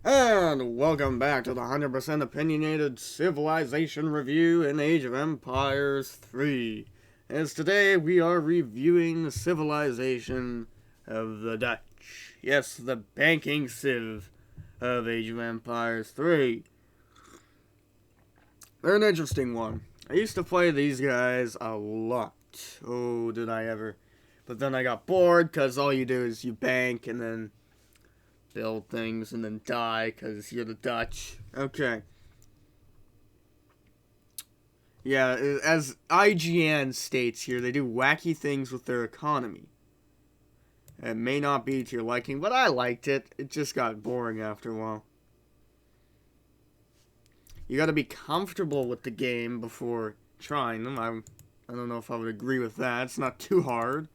And welcome back to the 100% opinionated civilization review in Age of Empires 3. As today we are reviewing the civilization of the Dutch. Yes, the banking civ of Age of Empires 3. They're an interesting one. I used to play these guys a lot. Oh, did I ever. But then I got bored because all you do is you bank and then build things and then die because you're the Dutch. Okay. Yeah, as IGN states here, they do wacky things with their economy. It may not be to your liking, but I liked it. It just got boring after a while. You gotta be comfortable with the game before trying them. I don't know if I would agree with that. It's not too hard.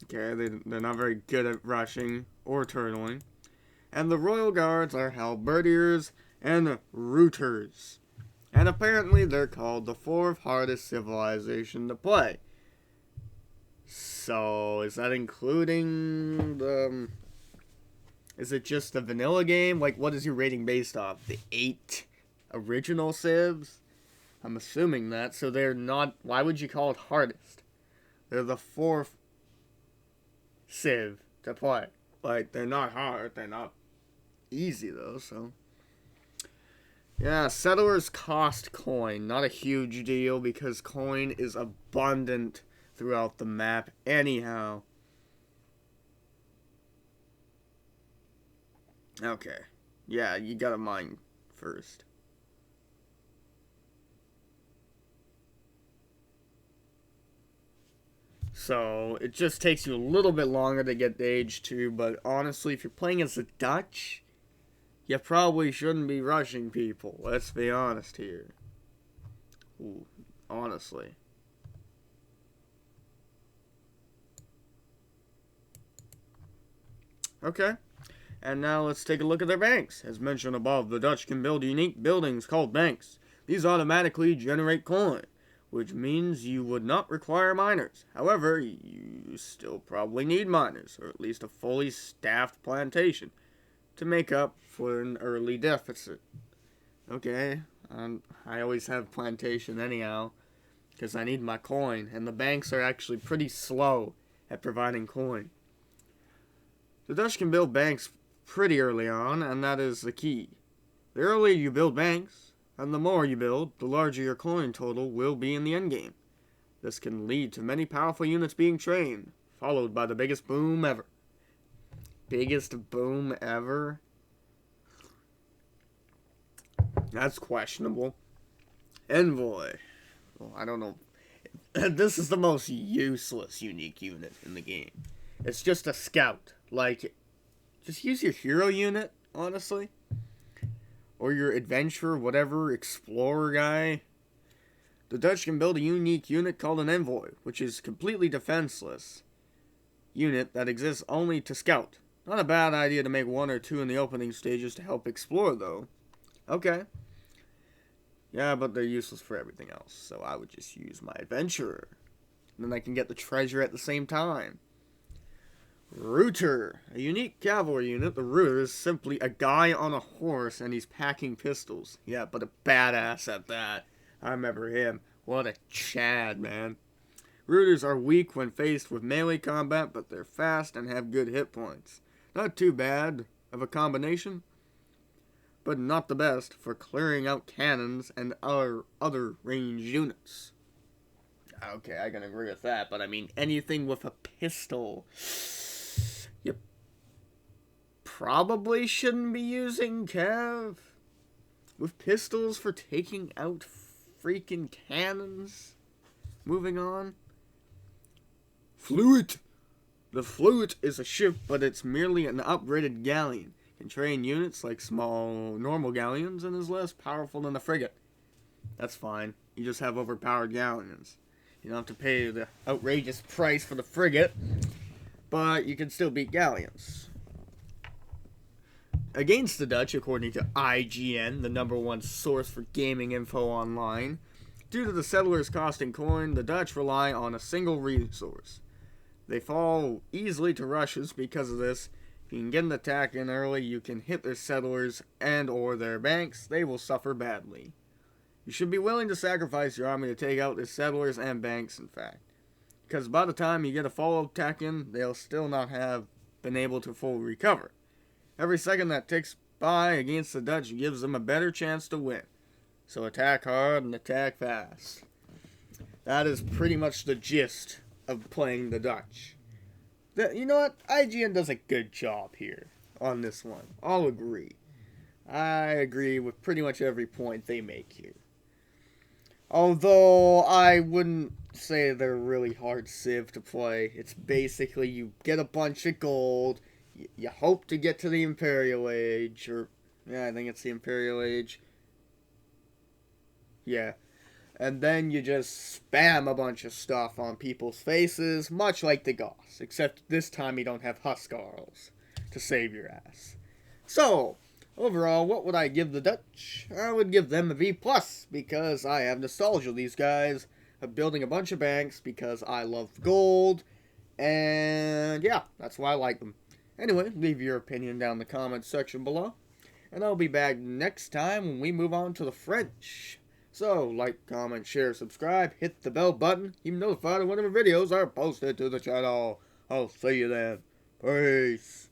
Okay, they're not very good at rushing or turtling. And the Royal Guards are halberdiers and routers. And apparently they're called the fourth hardest civilization to play. So, is that including the... Is it just the vanilla game? Like, what is your rating based off? The 8 original civs? I'm assuming that. So they're not... Why would you call it hardest? They're the fourth civ to play. Like, they're not hard. They're not easy, though, so... Yeah, settlers cost coin. Not a huge deal because coin is abundant throughout the map anyhow. Okay. Yeah, you gotta mine first. So, it just takes you a little bit longer to get to age 2, but honestly, if you're playing as the Dutch, you probably shouldn't be rushing people. Let's be honest here. Ooh, honestly. Okay. And now let's take a look at their banks. As mentioned above, the Dutch can build unique buildings called banks. These automatically generate coin, which means you would not require miners. However, you still probably need miners, or at least a fully staffed plantation, to make up for an early deficit. Okay, I always have plantation anyhow, because I need my coin, and the banks are actually pretty slow at providing coin. The Dutch can build banks pretty early on, and that is the key. The earlier you build banks, and the more you build, the larger your coin total will be in the endgame. This can lead to many powerful units being trained, followed by the biggest boom ever. Biggest boom ever? That's questionable. Envoy. Well, I don't know. This is the most useless unique unit in the game. It's just a scout. Like, just use your hero unit, honestly. Or your adventurer, whatever, explorer guy. The Dutch can build a unique unit called an envoy, which is completely defenseless unit that exists only to scout. Not a bad idea to make 1 or 2 in the opening stages to help explore, though. Okay. Yeah, but they're useless for everything else, so I would just use my adventurer. And then I can get the treasure at the same time. Router. A unique cavalry unit. The Router is simply a guy on a horse and he's packing pistols. Yeah, but a badass at that. I remember him. What a Chad, man. Routers are weak when faced with melee combat, but they're fast and have good hit points. Not too bad of a combination, but not the best for clearing out cannons and other ranged units. Okay, I can agree with that, but I mean, anything with a pistol, you probably shouldn't be using Cav with pistols for taking out freaking cannons. Moving on. Fluid. The Fluid is a ship, but it's merely an upgraded galleon. Can train units like small normal galleons and is less powerful than the frigate. That's fine. You just have overpowered galleons. You don't have to pay the outrageous price for the frigate, but you can still beat galleons. Against the Dutch, according to IGN, the #1 source for gaming info online, due to the settlers costing coin, the Dutch rely on a single resource. They fall easily to rushes because of this. If you can get an attack in early, you can hit their settlers and or their banks. They will suffer badly. You should be willing to sacrifice your army to take out their settlers and banks, in fact. Because by the time you get a follow-up attack in, they'll still not have been able to fully recover. Every second that ticks by against the Dutch gives them a better chance to win. So attack hard and attack fast. That is pretty much the gist of playing the Dutch. You know what? IGN does a good job here on this one. I'll agree. I agree with pretty much every point they make here. Although I wouldn't say they're really hard civ to play. It's basically you get a bunch of gold, you hope to get to the Imperial Age, or yeah, I think it's the Imperial Age. Yeah. And then you just spam a bunch of stuff on people's faces, much like the Goths, except this time you don't have Huskarls to save your ass. So, overall, what would I give the Dutch? I would give them a B+, because I have nostalgia. These guys are building a bunch of banks because I love gold, and yeah, that's why I like them. Anyway, leave your opinion down in the comments section below, and I'll be back next time when we move on to the French. So, like, comment, share, subscribe, hit the bell button, keep notified of whenever videos are posted to the channel. I'll see you then. Peace.